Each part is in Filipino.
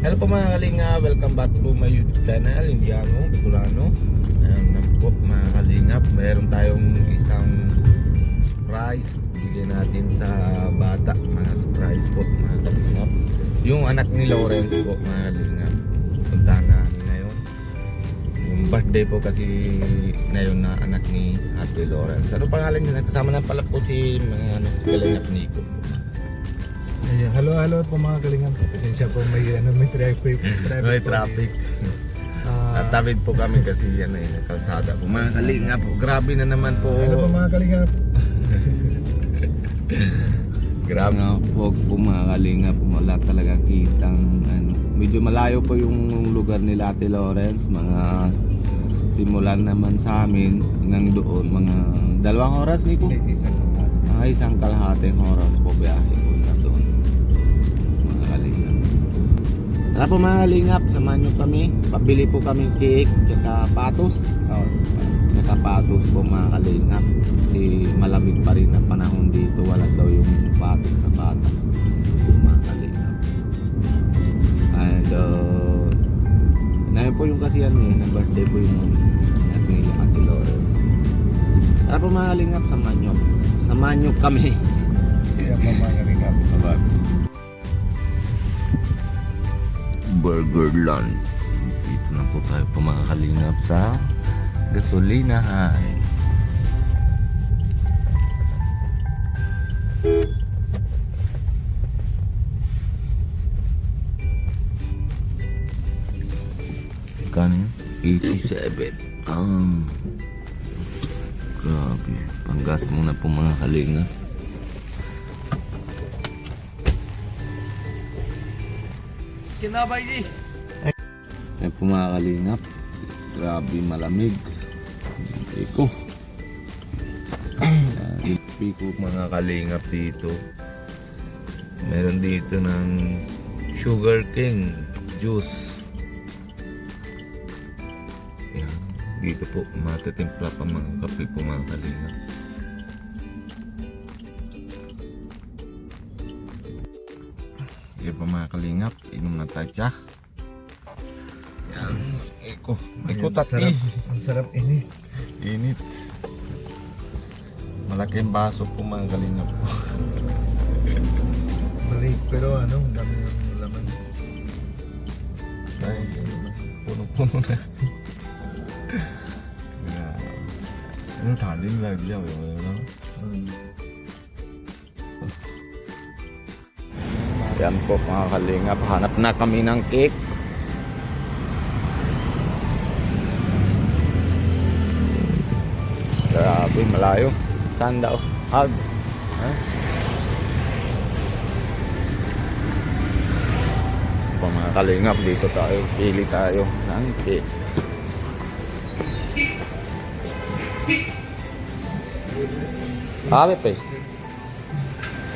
Hello po mga kalinga, welcome back to my YouTube channel, Indiano, Bicolano. Ayan po mga kalingap, mayroon tayong isang prize bigyan natin sa bata, mga surprise po mga kalingap. Yung anak ni Lawrence po mga kalingap, puntahan namin ngayon. Yung birthday po kasi ngayon na anak ni Ate Lawrence. Ano pangalan niya? Kasama na pala po si si Kalingap Nico po. Hello po mga kalingap. Pasensya po may traffic. May traffic. At tawid po kami kasi kalsada po. Mga kalingap po, grabe na naman po. Hello po mga kalingap. Grabe nga po mga kalingap, wala talaga kitang medyo malayo po yung lugar nila Ate Lawrence. Mga simulan naman sa amin hanggang doon mga 2 oras ni po. Isang kalahating oras po biyahe po na doon. Tara po mga kalingap, samahan nyo kami. Pabili po kami cake, tsaka patos. Tsaka patos po mga kalingap. Kasi malamig pa rin ang panahon dito. Wala daw yung patos na bata. Mga kalingap. And na po yung kasi na birthday po yung anak ni Ate Lawrence. Tara po mga kalingap, samahan nyo kami. Kaya po mga kalingap. Bye. Burgerland. Dito na po tayo po mga kalingap sa gasolinahan. Kanin 87. Grabe. Panggas muna po mga kalingap. Kinabay di. Ayan po mga kalingap, grabe malamig. Iko Iko mga kalingap dito. Meron dito ng Sugar King juice. Ayan. Dito po matitimpla pa mga kape po mga kalingap. Yan pa mga kalingap, inom na tayo siya. Yan, Iko tati. Ang sarap init. Init. Malaking baso po mga kalingap po. Maliit pero ang dami ng laman. Ay, puno-puno na. Ano taling lagi yan, Yan po mga kalingap, hanap na kami ng cake. Grabe, malayo. Saan daw? Po mga kalingap, dito tayo. Pili tayo ng cake. Harap eh.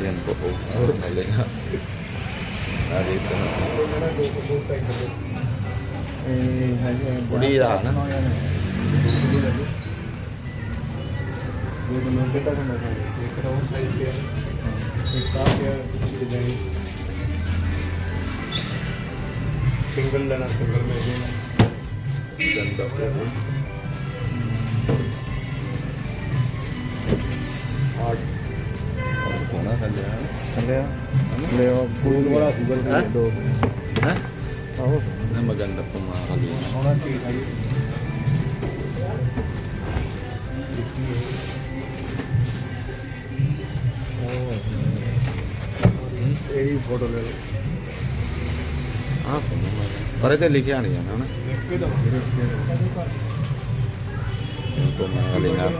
Yan po po. Kalingap. Dito na. Pulira na. Single lang, single medyo na. Ganda po. Art. Sana kaliya. Kaya, puro wala, sugal Ha? na doon. Ha? Oo. Na maganda po mga kalingap. Mga kita yun. यही फोटो ले लो हाँ करे थे लिखे आने जाना ना तो mga kalingap.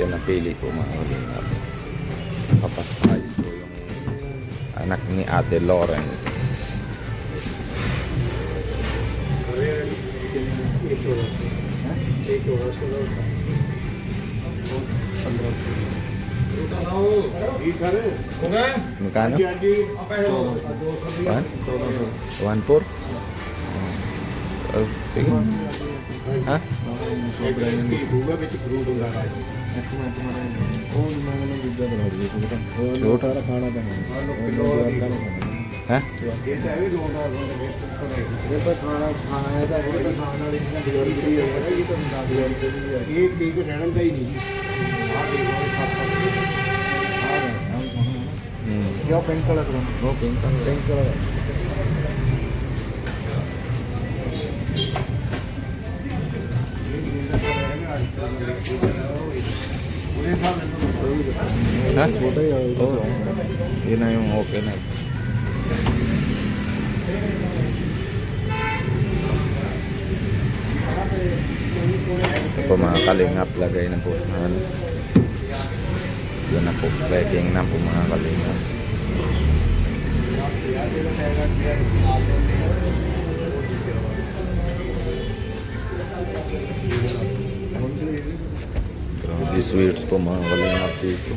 Yan napili ko mga kalingap. Papaspice ko yung anak ni Ate Lawrence. Magkano? 1.4? Sige. Ha? ਹੋਊਗਾ ਵਿੱਚ ਫਰੂਟ ਹੁੰਦਾ ਹੈ ਉਹ ਮੈਂ ਉਹਨਾਂ ਨੂੰ ਦੂਜਾ ਬਣਾ ਦਿਓ ਉਹ ਛੋਟਾ। ਸਾਰਾ ਖਾਣਾ ਪੈਣਾ ਹੈ ਇਹ ਤਾਂ ਵੀ ਲੋਂਦਾ ਇਹ ਤਾਂ ਖਾਣਾ ਹੈ ਤਾਂ ਇਹ ਤਾਂ ਖਾਣ ਵਾਲੀ ਇਹਨਾਂ ਦੀ ਜਿਹੜੀ ਹੈ ਇਹ ਤਾਂ ਨਾ ਦੀ ਇਹ ਠੀਕ ਰਹਿਣ ਦਾ ਹੀ ਨਹੀਂ ਆਹ ਦੇਖੋ ਇਹ ਪਿੰਕ ਕਲਰ ਦਾ ਉਹ ਪਿੰਕ ਕਲਰ ਹੈ ਛੋਟਾ ਹੀ ਆਇਆ yun na yung okay na. Ito po mga kalingap, lagay na po sa ano. Yun na po, packing na po mga kalingap. Grabe sweets po mga kalingap dito.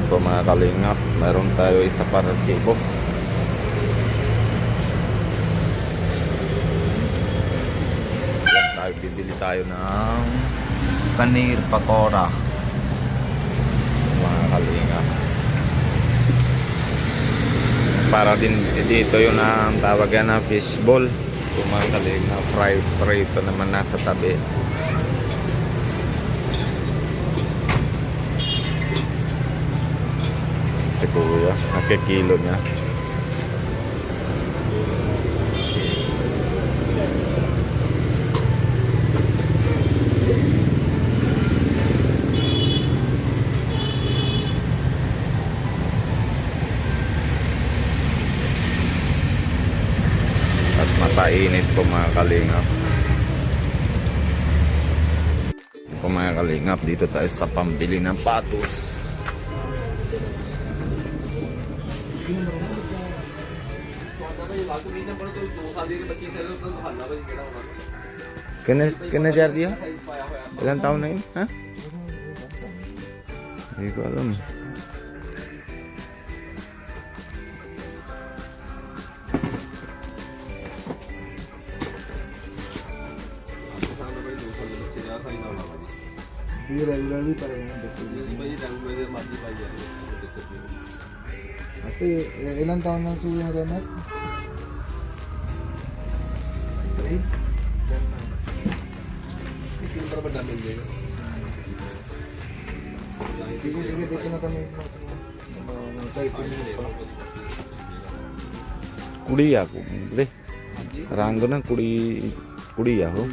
Ito mga kalingap, meron tayo isa para sibo. Bibili tayo ng paneer pakora. Mga kalingap. Para din dito yung ang tawag yan na fishball. Ito mga kalingap, prito naman nasa tabi. Si kuya, nakikilo niya. Tapos matainit po mga kalingap. Po mga kalingap, dito tayo sa pambili ng patos. Kena jar dia? Ilang taon na yun? Ha? Hindi ko alam. ये रेगुलरली करेंगे आता ilan taon na siya yung remat? 3? Sige, dito na kami ਕੁੜੀ ਆ ਕੁੜੀ ਰੰਗ ਨਾ ਕੁੜੀ ਆ ਉਹ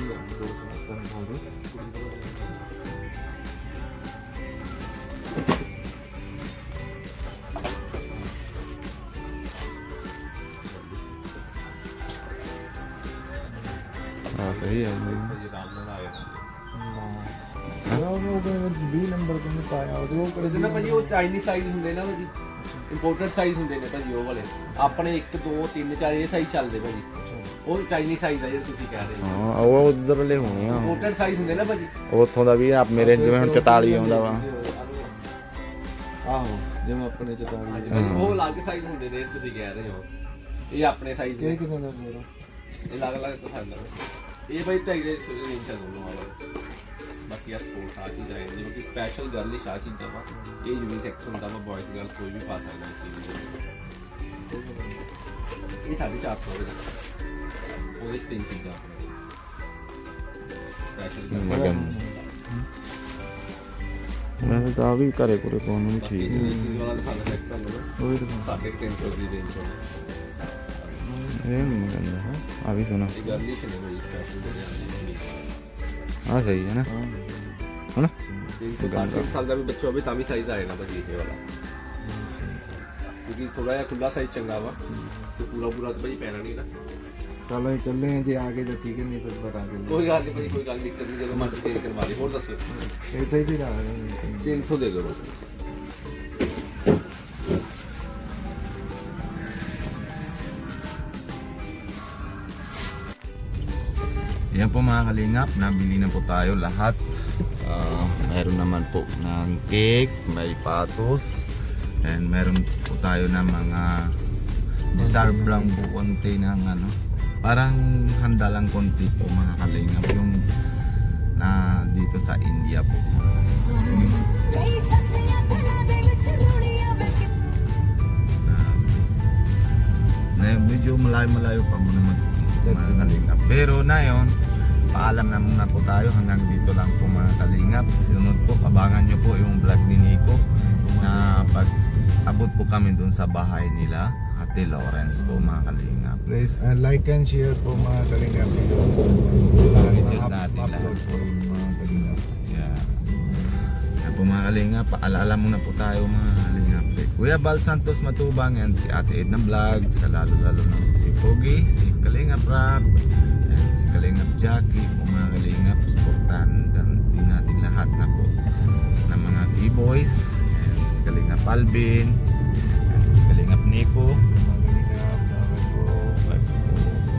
हाँ सही है B ਨੰਬਰ ਤੋਂ ਨਹੀਂ ਪਾਇਆ ਉਹ ਉਹਦੇ ਨਾ ਭਾਜੀ ਉਹ ਚਾਈਨੀਜ਼ ਸਾਈਜ਼ ਹੁੰਦੇ ਨਾ ਭਾਜੀ ਇੰਪੋਰਟਡ ਸਾਈਜ਼ ਹੁੰਦੇ ਨੇ ਭਾਜੀ ਉਹ ਵਾਲੇ ਆਪਣੇ 1 2 3 4 ਇਹ ਸਾਈਜ਼ ਚੱਲਦੇ ਭਾਜੀ ਉਹ ਚਾਈਨੀਜ਼ ਸਾਈਜ਼ ਆ ਜਿਹੜੇ ਤੁਸੀਂ ਕਹਿ ਰਹੇ ਹੋ ਹਾਂ ਉਹ ਉਧਰਲੇ ਹੋਣੇ ਆ ਇੰਪੋਰਟਡ ਸਾਈਜ਼ ਹੁੰਦੇ ਨਾ ਭਾਜੀ ਉੱਥੋਂ ਦਾ ਵੀ ਆਪ ਮੇਰੇ ਜਿਵੇਂ ਹੁਣ 44 ਆਉਂਦਾ ਵਾ ਆਹੋ ਜਿਵੇਂ ਆਪਣੇ ਚ ਤਾਂ ਉਹ ਅਲੱਗ ਸਾਈਜ਼ ਹੁੰਦੇ ਨੇ ਤੁਸੀਂ ਕਹਿ ਰਹੇ ਹੋ ਇਹ ਆਪਣੇ ਸਾਈਜ਼ ਨੇ ਕਿੰਨੇ ਦਾ ਮੇਰਾ ਇਹ ਅਲੱਗ ਤੋਂ ਸਾਈਜ਼ ਲੱਗਦਾ ਇਹ ਭਾਈ 2.5 ਰੇਂਜ ਚ ਦੋਨੋਂ ਵਾਲਾ ਬਾਕੀ ਆ ਸਪੋਰਟ ਆ ਚੀਜ਼ ਆਏ ਜਿਵੇਂ ਕਿ ਸਪੈਸ਼ਲ ਗਰਲਿਸ਼ ਆ ਚੀਜ਼ਾਂ ਵਾ ਇਹ ਯੂਨੀਸੈਕਸ ਹੁੰਦਾ ਵਾ ਬॉयਜ਼ ਗਰਲ ਕੋਈ ਵੀ ਪਾ ਸਕਦਾ ਇਸ ਚੀਜ਼ ਨੂੰ ਇਹ 450 ਦੇ ਉਹਦੇ 'ਚ 3 ਚੀਜ਼ਾਂ ਸਪੈਸ਼ਲ ਮੈਂ ਤਾਂ ਆ ਵੀ ਘਰੇ ਕੋਲੇ ਪਾਉਣ ਨੂੰ ਠੀਕ ਇਹ ਹੈ ਚੀਜ਼ ਵਾਲਾ ਦਿਖਾ ਦੇ ਚੈੱਕ ਕਰ ਲਓ ਉਹ ਵੀ ਦਿਖਾ। 350 ਦੀ ਰੇਂਜ ਤੋਂ ਇਹ ਨਹੀਂ ਕਹਿੰਦਾ ਹੈ ਆ ਵੀ ਸੁਣਾ ਇਹ ਗਰਲਿਸ਼ ਨੇ ਬਈ ਸਪੈਸ਼ਲ ਦੇ ਆ ਸਹੀ ਹੈ ਨਾ ਹਨਾ 360 ਸਾਲ ਦਾ ਵੀ ਬੱਚਾ ਹੋਵੇ ਤਾਂ ਵੀ ਸਾਈਜ਼ ਆਏਗਾ ਭਾਜੀ ਇਹ ਵਾਲਾ ਕਿਉਂਕਿ ਥੋੜਾ ਜਿਹਾ ਖੁੱਲਾ ਸਾਈਜ਼ ਚੰਗਾ ਵਾ ਤੇ ਪੂਰਾ ਤਾਂ ਭਾਜੀ ਪੈਣਾ ਨਹੀਂ ਨਾ ਚਲੋ ਚੱਲੇ ਜੇ ਆ ਗਏ ਤਾਂ ਠੀਕ ਹੈ ਨਹੀਂ ਫਿਰ ਬਤਾਂਗੇ ਕੋਈ ਗੱਲ ਨਹੀਂ ਭਾਜੀ ਕੋਈ ਗੱਲ ਦਿੱਕਤ ਨਹੀਂ ਜਦੋਂ ਮਰਜ਼ੀ ਚੇਂਜ ਕਰਵਾ ਲਈ ਹੋਰ ਦੱਸੋ ਇਹ ਸਹੀ ਹੀ ਲਾ ਰਹੇ 300 ਦੇ ਦਿਓ ਬਸ Yan po mga kalingap, nabili na po tayo lahat. Meron naman po ng cake, may patos, and meron po tayo ng mga deserve lang po konti ng ano, parang handa lang konti po mga kalingap yung na dito sa India po. Medyo malayo-malayo pa muna mga kalingap. Pero na yun, paalam na muna po tayo, hanggang dito lang po mga kalingap. Sunod po, abangan nyo po yung vlog ni Nico na pag abot po kami dun sa bahay nila, Ate Lawrence po mga kalingap. Please like and share po mga kalingap. Videos natin lahat po yung mga kalingap. Yeah. Kaya po mga kalingap, paalala muna po tayo mga kalingap. Kuya Bal Santos Matubang and si Ate Edna Vlog, sa lalo-lalo na si Pogi, si Kalingap Rap, and si Kalingap Jackie, po mga kalingap, supportan din natin lahat na po ng mga B-boys, and si Kalingap Alvin, and si Kalingap Nico, Mga kalingap, bakit po?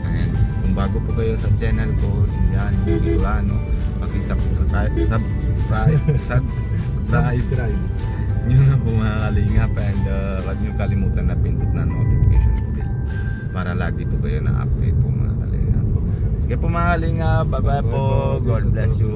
and kung bago po kayo sa channel ko, yan, Bicolano, subscribe yun na po mga kalingap, and wag nyo kalimutan na pindot na notification bell para lagi po kayo na-update po mga kalingap. Sige po mga kalingap, bye bye po, God bless you.